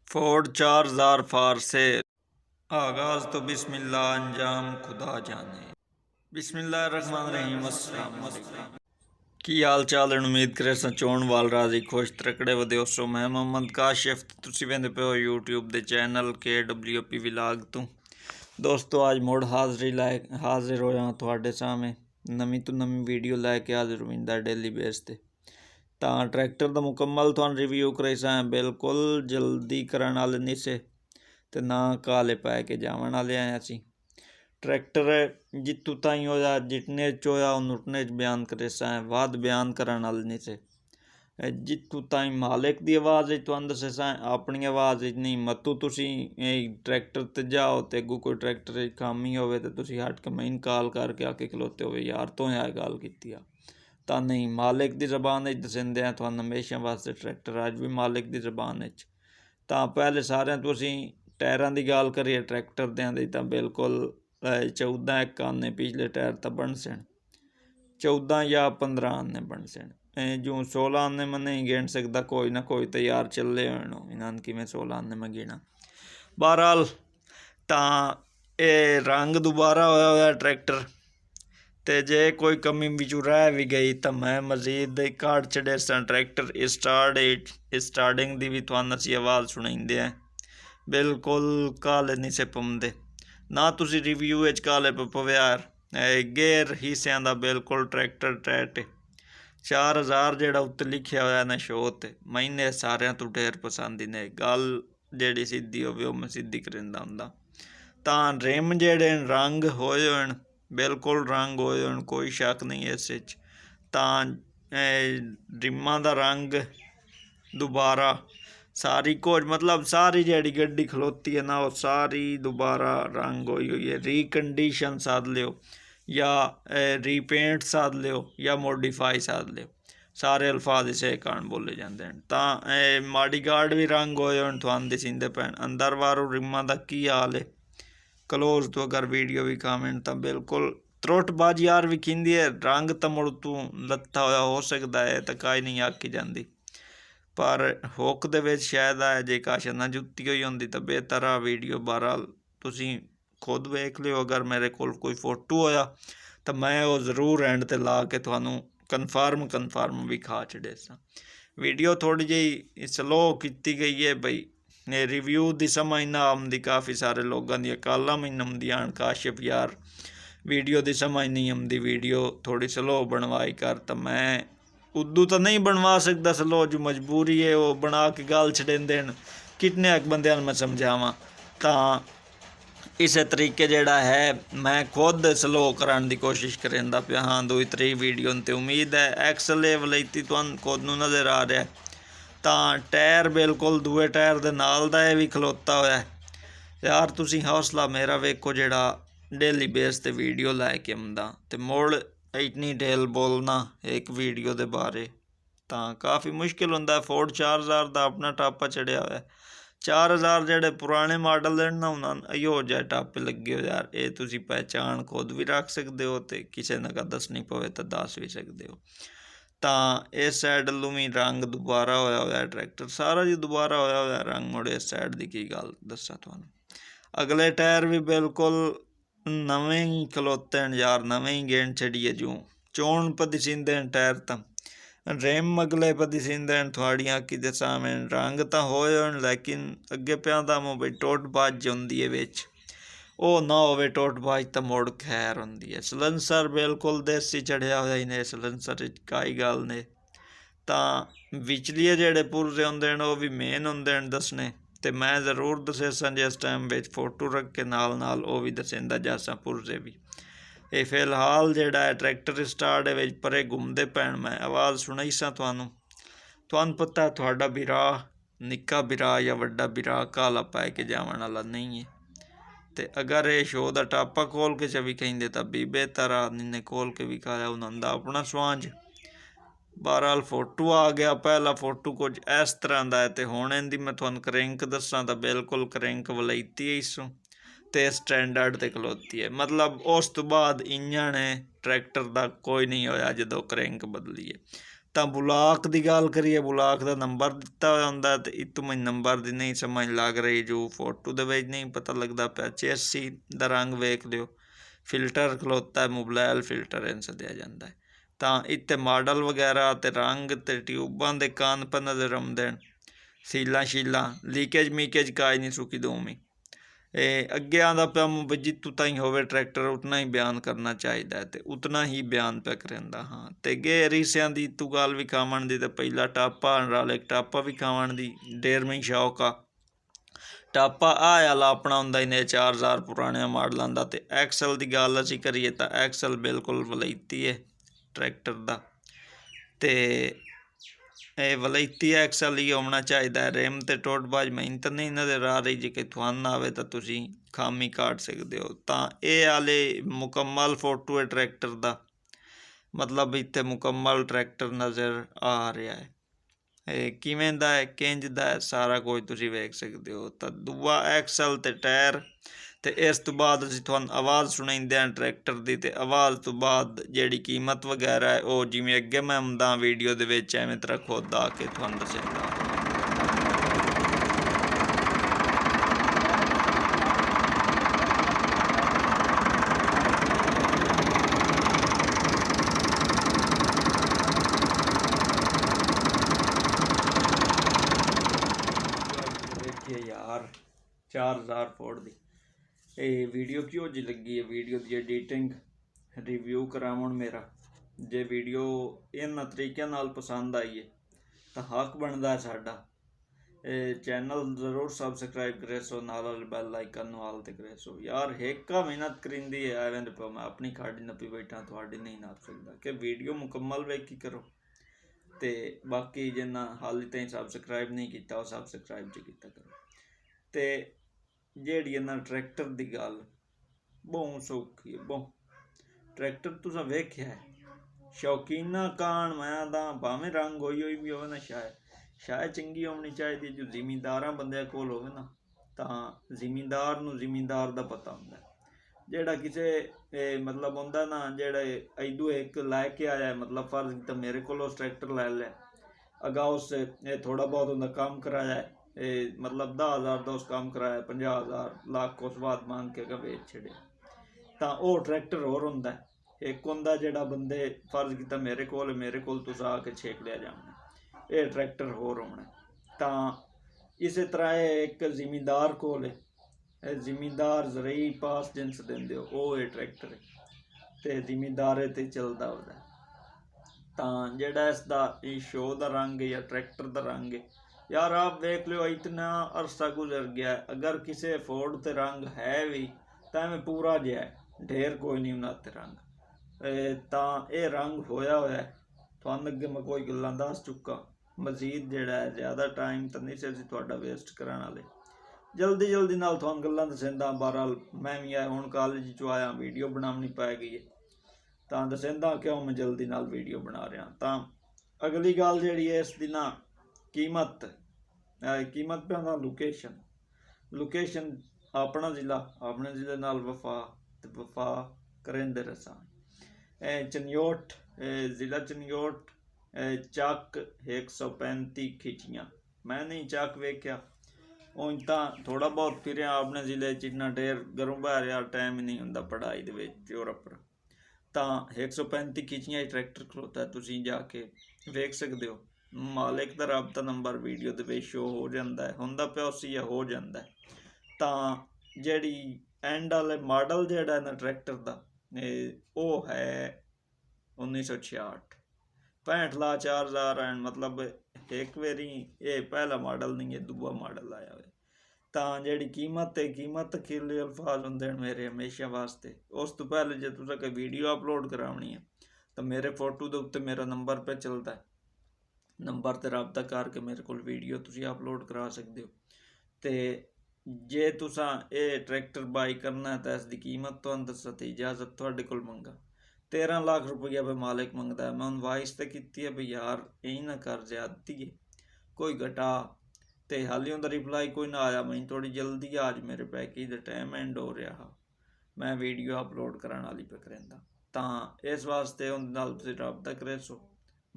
Ford 4000 फार से आगाज तो बिस्मिल्लाह अंजाम खुदा जाने। बिस्मिल्लाहिर्रहमानिर्रहीम। अस्सलाम वालेकुम। की हाल चाल है? उम्मीद करे चोण वाल राजी खुश तरकड़े वधियो सो। मैं मोहम्मद काशिफ तुसी वेंदे पे हो यूट्यूब दे चैनल KWP विलाग तो। दोस्तों आज मुड़ हाजिर होया तुहाडे सामने नवीं तो नवीं वीडियो लैके हाजिर होइंदा डेली बेस ते। ਤਾਂ ट्रैक्टर ਦਾ ਮੁਕੰਮਲ ਤੁਹਾਨੂੰ ਰਿਵਿਊ ਕਰਾਈ ਸਾਂ। ਬਿਲਕੁਲ ਜਲਦੀ ਕਰਨ ਵਾਲੇ ਨਹੀਂ ਸੇ ਤੇ ਨਾ ਕਾਲੇ ਪੈ ਕੇ ਜਾਵਣ ਵਾਲੇ ਆਏ ਅਸੀਂ। ट्रैक्टर जितू ताई होया जितने च होया उन्ने च बयान करे सां, वध बयान करन वाले नहीं से। जितू ताई मालिक की आवाज़ तुहानूं दस्से सां, अपनी आवाज़ नहीं। मतू तुसी ट्रैक्टर ते जाओ तो अगू कोई ट्रैक्टर खामी होवे तो तुसी हट के मैनूं कॉल करके आके खलोते हो यार तो आ गल कीती आ ਤਾਂ नहीं। मालिक की ਜ਼ਬਾਨ ਵਿੱਚ ਦਸਿੰਦੇ ਆ ਤੁਹਾਨੂੰ ਹਮੇਸ਼ਾ ਵਾਸਤੇ ट्रैक्टर ਅੱਜ भी मालिक की ਜ਼ਬਾਨ ਵਿੱਚ। ਤਾਂ ਪਹਿਲੇ ਸਾਰਿਆਂ ਤੋਂ ਅਸੀਂ ਟਾਇਰਾਂ ਦੀ ਗੱਲ ਕਰੀਏ ट्रैक्टर ਦਿਆਂ ਦੀ ਤਾਂ ਬਿਲਕੁਲ 14 ਇੱਕ ਆਨੇ ਪਿਛਲੇ ਟਾਇਰ ਤਾਂ ਬਣ ਸਨ, 14 ਜਾਂ 15 ਆਨੇ ਬਣ ਸਨ। ਜੋ 16 ਆਨੇ ਮੈਂ नहीं ਗਿਣ ਸਕਦਾ, ਕੋਈ ਨਾ ਕੋਈ ਤਾਂ ਯਾਰ ਚੱਲੇ ਹੋਣ ਇਹਨਾਂ ਨੂੰ ਕਿਵੇਂ 16 ਆਨੇ ਮੈਂ ਗਿਣਾ। ਬਹਰਾਲ ਤਾਂ ਇਹ ਰੰਗ ਦੁਬਾਰਾ ਹੋਇਆ ट्रैक्टर ਤੇ ਜੇ ਕੋਈ ਕਮੀ ਵਿੱਚੋਂ ਰਹਿ ਵੀ ਗਈ ਤਾਂ ਮੈਂ ਮਜ਼ੀਦ ਕਾਰਡ ਛੱਡੇ ਸਾਂ। ट्रैक्टर स्टार्टिंग ਦੀ ਵੀ ਤੁਹਾਨੂੰ ਅਸੀਂ ਆਵਾਜ਼ ਸੁਣਾਉਂਦੇ ਆ। ਬਿਲਕੁਲ ਕਾਲੇ ਨਹੀਂ ਸੇ ਪਾਉਂਦੇ ਨਾ ਤੁਸੀਂ ਰਿਵਿਊ ਵਿੱਚ ਕਾਲੇ ਪਵੇ ਯਾਰ। ਗੇਅਰ ਹਿੱਸਿਆਂ ਦਾ ਬਿਲਕੁਲ ट्रैक्टर ਟੈਟ 4000 ਜਿਹੜਾ ਉੱਤੇ ਲਿਖਿਆ ਹੋਇਆ ਨਾ ਸ਼ੋਅ 'ਤੇ ਮੈਨੇ ਸਾਰਿਆਂ ਤੋਂ ਢੇਰ ਪਸੰਦ ਹੀ ਨੇ। ਗੱਲ ਜਿਹੜੀ ਸਿੱਧੀ ਹੋਵੇ ਉਹ ਮੈਂ ਸਿੱਧੀ ਕਰਿੰਦਾ ਹੁੰਦਾ। ਤਾਂ ਰਿਮ ਜਿਹੜੇ ਰੰਗ ਹੋਏ ਹੋਣ बिल्कुल रंग होए होण, कोई शक नहीं इस विच। तां रिमां दा रंग दोबारा सारी कुछ मतलब सारी जिहड़ी गड्डी खलोती है ना वो सारी दोबारा रंग होई हुई है। रीकंडीशन साध लिओ या रीपेंट साध लिओ या मोडिफाई साध लिओ, सारे अल्फाज इसे कारण बोले जाते हैं। तो माड़ी गार्ड भी रंग होए होण तुहानूं दिसींदे पैण। अंदर बाहरों रिमां दा की हाल है क्लोज तो अगर वीडियो भी कमेंट तो बिल्कुल त्रुट यार भी खिंदी है। रंग तो मुड़ तू लत्था होया हो सकता है तो काई नहीं आखी जाती, पर हुक दे विच शायद है जे काश ना जुत्ती हुई होंदी तो बेहतर आ वीडियो। बहरहाल तुसी खुद वेख लियो। अगर मेरे कोई फोटो होया तो मैं वो जरूर एंड ते ला के तुहानूं कन्फर्म भी खा छड़े सा। वीडियो थोड़ी जी स्लो की गई है बई रिव्यू की समझ ना आती। काफ़ी सारे लोगों दी कालां मैनूं आउंदियां काशिफ यार वीडियो की समझ नहीं आती, वीडियो थोड़ी स्लो बनवाई कर। तो मैं उदू तो नहीं बनवा सकता स्लो, जो मजबूरी है वो बना के गल छड़ेंदे न। कितने बंदियां मैं समझावां। तो इस तरीके जिहड़ा है मैं खुद स्लो कराने की कोशिश करेंदा पिया हाँ। 2-3 वीडियो ते उम्मीद है एक्सल वलैती तुहानूं खुद नूं नज़र आ रहा है। तो टायर बिल्कुल दूए टायर दे नाल दा भी खलोता होया यार। तुसी हौसला मेरा वेखो जिहड़ा डेली बेस ते वीडियो लैके आउंदा ते मुड़ इतनी डिटेल बोलना एक वीडियो दे बारे तो काफ़ी मुश्किल हुंदा। फोर्ड 4000 दा अपना टापा चढ़िया होया। 4000 जिहड़े पुराने मॉडल ने ना उन्होंने इहो जिहे टापे लगे हो यार। ये तुसी पहचान खुद भी रख सकते हो तो किसी ने का दसनी पवे तो दस भी सकते हो। तो इस साइड लू भी रंग दोबारा होया ट्रैक्टर सारा जी दोबारा होया रंग। मुड़े इस साइड की गल दसा तुहानूं। अगले टायर भी बिल्कुल नवे ही खलोते हैं यार, नवे ही गेंद छड़िए जो चोण पर दिसींदे हैं टायर। तो रिम अगले पर दिसींदे हैं थोड़ियाँ कि सामने रंग तो होए होण लेकिन अगे प्यांदा मूँ बई टुट भज होंदी है विच वो ना होवे टुट भज तो मुड़ खैर होंदी है। सलेंसर बिल्कुल देसी चढ़िया होया ही ने सलेंसर काई गल ने। तो विचलिए जिहड़े पुरजे होंदे ने वो भी मेन होंदे ने दसने ते मैं जरूर दसे सन जिस टाइम विच फोटो रख के नाल वो भी दसेंदा जासा पुरजे भी। ये फिलहाल जिहड़ा है ट्रैक्टर स्टार्ट है परे घूमते पैण मैं आवाज़ सुनाई सा तुहानूं पता तुहाडा बिरा निक्का बिरा या वड्डा बिरा काला पै के जावन वाला नहीं है। तो अगर ये शो का टापा खोल के भी कहेंगे तो भी बेहतर ने खोल के भी खाया उन्होंने अपना स्वांज। बहरहाल फोटो आ गया पहला फोटो कुछ इस तरह का है। तो हुण इहदी मैं तुहानूं क्रैंक दसां तो बिल्कुल क्रैंक वलैती है इसों तो स्टैंडर्ड ते खलोती है। मतलब उस तो बाद इंजन है ट्रैक्टर का कोई नहीं होया जो क्रैंक बदली है। ਤਾਂ ਬੁਲਾਕ ਦੀ ਗੱਲ ਕਰੀਏ, ਬੁਲਾਕ ਦਾ ਨੰਬਰ ਦਿੱਤਾ ਹੋਇਆ ਹੁੰਦਾ ਤੇ ਇਤੋਂ ਮੈਨੂੰ ਨੰਬਰ ਦੀ ਨਹੀਂ ਸਮਝ ਲੱਗ ਰਹੀ, ਜੋ ਫੋਟੋ ਦੇ ਵਿੱਚ ਨਹੀਂ ਪਤਾ ਲੱਗਦਾ ਪਿਆ। ਚੇਸੀ ਦਾ ਰੰਗ ਵੇਖ ਲਿਓ, ਫਿਲਟਰ ਖਲੋਤਾ ਹੈ, ਮੋਬਾਈਲ ਫਿਲਟਰ ਇਹਨੂੰ ਸੱਦਿਆ ਜਾਂਦਾ ਹੈ। ਤਾਂ ਇੱਥੇ ਮਾਡਲ ਵਗੈਰਾ ਤੇ ਰੰਗ ਤੇ ਟਿਊਬਾਂ ਦੇ ਕਾਨ ਪਰ ਨਜ਼ਰ ਆਉਂਦੇ ਹਨ। ਸੀਲਾਂ ਸ਼ੀਲਾਂ ਲੀਕੇਜ ਮੀਕੇਜ ਕਾਜ ਨਹੀਂ ਸੁੱਕੀ ਦੋਵੇਂ। ਅੱਗੇ ਆਉਂਦਾ ਪਿਆ ਵੀ ਜਿੱਤੋਂ ਤਾਈਂ ਹੋਵੇ ਟਰੈਕਟਰ ਉਤਨਾ ਹੀ ਬਿਆਨ ਕਰਨਾ ਚਾਹੀਦਾ ਤੇ ਉਤਨਾ ਹੀ ਬਿਆਨ ਪਿਆ ਕਰਿੰਦਾ। ਹਾਂ ਤੇ ਗੇ ਰੀਸਿਆਂ ਦੀ ਤੂੰ ਗੱਲ ਵੀ ਖਾਵਣ ਦੀ ਤੇ ਪਹਿਲਾ ਟਾਪਾ ਨਾਲ ਇੱਕ ਟਾਪਾ ਵੀ ਖਾਵਣ ਦੀ ਡੇਰਵੀਂ ਸ਼ੌਕ ਆ। ਟਾਪਾ ਆ ਵਾਲਾ ਆਪਣਾ ਹੁੰਦਾ ਇਹਨੇ 4000 ਪੁਰਾਣਿਆਂ ਮਾਡਲਾਂ ਦਾ। ਤੇ ਐਕਸਲ ਦੀ ਗੱਲ ਅਸੀਂ ਕਰੀਏ ਤਾਂ ਐਕਸਲ ਬਿਲਕੁਲ ਵਲੈਤੀ ਹੈ ਟਰੈਕਟਰ ਦਾ, ਤੇ ਇਹ ਵਲੈਤੀ ਐਕਸਲ ਹੀ ਹੋਣਾ ਚਾਹੀਦਾ। ਰਿਮ ਤੇ ਟੋਟਬਾਜ ਮੈਨੂੰ ਤਾਂ ਨਹੀਂ ਨਜ਼ਰ ਆ ਰਹੀ, ਜੇ ਕਿ ਤੁਹਾਨੂੰ ਆਵੇ ਤਾਂ ਤੁਸੀਂ ਖਾਮੀ ਕੱਢ ਸਕਦੇ ਹੋ। ਤਾਂ ਇਹ ਵਾਲੇ ਮੁਕੰਮਲ ਫੋਟੋ ਹੈ ਟਰੈਕਟਰ ਦਾ, ਮਤਲਬ ਇੱਥੇ ਮੁਕੰਮਲ ਟਰੈਕਟਰ ਨਜ਼ਰ ਆ ਰਿਹਾ ਹੈ। ਇਹ ਕਿਵੇਂ ਦਾ ਹੈ, ਕਿੰਝ ਦਾ ਹੈ, ਸਾਰਾ ਕੁਝ ਤੁਸੀਂ ਵੇਖ ਸਕਦੇ ਹੋ। ਤਾਂ ਦੂਆ ਐਕਸਲ ਤੇ ਟਾਇਰ, ਤੇ ਇਸ ਤੋਂ ਬਾਅਦ ਅਸੀਂ ਤੁਹਾਨੂੰ ਆਵਾਜ਼ ਸੁਣਾਉਂਦੇ ਹਾਂ ਟਰੈਕਟਰ ਦੀ। ਤੇ ਆਵਾਜ਼ ਤੋਂ ਬਾਅਦ ਜਿਹੜੀ ਕੀਮਤ ਵਗੈਰਾ ਹੈ ਉਹ ਜਿਵੇਂ ਅੱਗੇ ਮੈਂ ਆਉਂਦਾ ਵੀਡੀਓ ਦੇ ਵਿੱਚ ਐਵੇਂ ਤਰ੍ਹਾਂ ਖੁਦ ਆ ਕੇ ਤੁਹਾਨੂੰ ਦੱਸਾਂਗਾ। देखिए यार 4000 फुट ਦੀ ਇਹ ਵੀਡੀਓ ਕਿਉਂ ਜੀ ਲੱਗੀ ਹੈ, ਵੀਡੀਓ ਦੀ ਐਡੀਟਿੰਗ ਰਿਵਿਊ ਕਰਾਉਣ ਮੇਰਾ। ਜੇ ਵੀਡੀਓ ਇਹਨਾਂ ਤਰੀਕਿਆਂ ਨਾਲ ਪਸੰਦ ਆਈ ਹੈ ਤਾਂ ਹੱਕ ਬਣਦਾ ਹੈ ਸਾਡਾ ਇਹ ਚੈਨਲ ਜ਼ਰੂਰ ਸਬਸਕ੍ਰਾइब करे सो, नाल बैल आइकन वाल ते करे सो। यार हेका मेहनत करिंदी है एवें पे मैं अपनी खाड़ी नपी बैठा, थोड़ी नहीं नाप सकता कि वीडियो मुकम्मल वेखी करो। ते बाकी जिन्ना हाली ताईं सब्सक्राइब नहीं किया वो सब्सक्राइब ज किया करो। ते जेहड़ी इन्ना ट्रैक्टर की गल बहुत सौखी है, बहुत ट्रैक्टर तुसां वेख्या है शौकीना कान मैं तां भावें रंग होई भी होवे ना, शायद चंगी होनी चाहिए जो जिमींदार बंदे कोल होवे ना, तां जिमींदार नूं जिमींदार दा पता हुंदा है। जेड़ा किसे मतलब हुंदा ना जेड़ा इदू एक लैके आया मतलब फर्ज तो मेरे को उस ट्रैक्टर लै लिया, अगा उस थोड़ा बहुत उन्हें काम कराया है, मतलब 10,000 का उस काम कराया, 50,000 लाख उस बाद मांग के अगर बेच छड़े, तो वह ट्रैक्टर होर हुंदा है। एक हुंदा जेड़ा बंदे फर्ज किया मेरे को तुस आके छेक लिया जाना, ये ट्रैक्टर होर होना। तो इस तरह एक जिमींदार कोल जिमींदार जरई पास जिनस देंदे हो वो ये ट्रैक्टर है, तो जिमींदारे ते चलदा होदा। तो जेड़ा इसका शो का रंग है या ट्रैक्टर का रंग है, यार आप देख लो इतना अरसा गुजर गया है, अगर किसी फोर्ड ते रंग है भी तो मैं पूरा जहा है, ढेर कोई नहीं उन्होंने रंग। तो ये रंग होया है तुहानूं अगे मैं कोई गल्लां दस चुका, मजीद जिहड़ा है ज़्यादा टाइम तो नहीं सी तुहाडा वेस्ट कराने वाले, जल्दी नाल तुहानूं गल्लां दस्सदा। बहरहाल मैं भी आया हुण कॉलेज चों आया, वीडियो बनानी पै गई है, तो दस्सदा क्यों मैं जल्दी नाल वीडियो बना रहा। तो अगली गल जिहड़ी है इसदी ना कीमत पे आंदा लोकेशन अपना जिला, अपने जिले नाल वफा करेंदे रसा चनयोट, जिला चनयोट, ਚੱਕ 135 खिचियाँ। मैं नहीं ਚੱਕ वेख्या, उंज तां थोड़ा बहुत फिरिया अपने जिले च, इन्ना ढेर घरों बाहर यार टाइम ही नहीं हुंदा पढ़ाई दे विच यूरोप। तां 135 खिचियाँ ट्रैक्टर खलोता है, तुसीं जाके वेख सकदे हो। मालिक दा राबता number video they which show हो जांदा है, हुंदा पिया उसी या हो जांदा है। तां जिहड़ी एंड वाले मॉडल जिहड़ा ना ट्रैक्टर दा वो है 1966, 65 ला 4000 आए, मतलब एक बारी ये पहला मॉडल नहीं है, दूआ मॉडल आया हुआ। तो जी कीमत है, कीमत अखीरले अल्फाज होंदे मेरे हमेशा वास्ते। उस तो पहले जो तुसें कोई वीडियो अपलोड करानी है तो मेरे फोटो के उत्ते मेरा नंबर पे चलता है, नंबर ते रबता करके मेरे को वीडियो तुसीं अपलोड करा सकते हो। तो जे तुसां ये ट्रैक्टर बाई करना है तो इसकी कीमत तुहानूं दस्सां ते इजाजत तुहाडे कोल मंगा 13 लाख रुपया भाई मालिक मंगता है। मैं उन वाइस तो की है भाई यार यही ना कर, ज्यादती है कोई घटा, तो हाली उनका रिप्लाई कोई ना आया। मैं थोड़ी जल्दी आज मेरे पैकेज का टाइम एंड हो रहा, मैं वीडियो अपलोड कराने वाली पे करेंदा, तो इस वास्ते उनके नाल तुसीं रबता करे सो।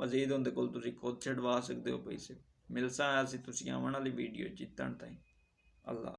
ਮਜ਼ੀਦ ਉਹਦੇ ਕੋਲ ਤੁਸੀਂ ਖੁਦ ਛਡਵਾ ਸਕਦੇ ਹੋ ਪੈਸੇ। ਮਿਲਸਾਂ ਅਸੀਂ ਤੁਸੀਂ ਆਉਣ ਵਾਲੀ ਵੀਡੀਓ ਜਿੱਤਣ ਤਾਈਂ। ਅੱਲਾ।